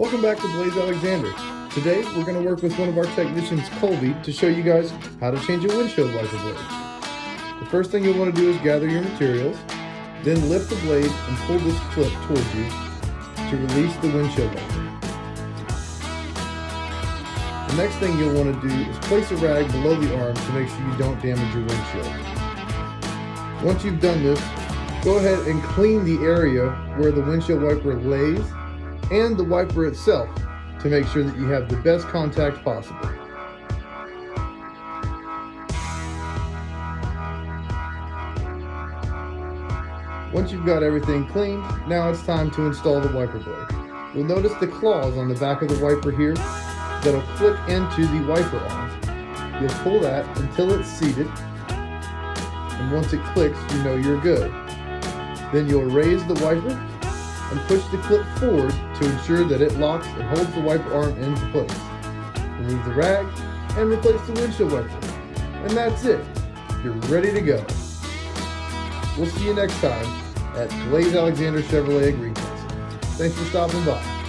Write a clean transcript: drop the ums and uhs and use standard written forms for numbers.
Welcome back to Blaise Alexander. Today we're going to work with one of our technicians, Colby, to show you guys how to change a windshield wiper blade. The first thing you'll want to do is gather your materials, then lift the blade and pull this clip towards you to release the windshield wiper. The next thing you'll want to do is place a rag below the arm to make sure you don't damage your windshield. Once you've done this, go ahead and clean the area where the windshield wiper lays and the wiper itself to make sure that you have the best contact possible. Once you've got everything cleaned, now it's time to install the wiper blade. You'll notice the claws on the back of the wiper here that'll click into the wiper arm. You'll pull that until it's seated, and once it clicks, you know you're good. Then you'll raise the wiper and push the clip forward to ensure that it locks and holds the wiper arm into place. Remove the rag and replace the windshield wiper. And that's it. You're ready to go. We'll see you next time at Blaise Alexander Chevrolet at Greencastle. Thanks for stopping by.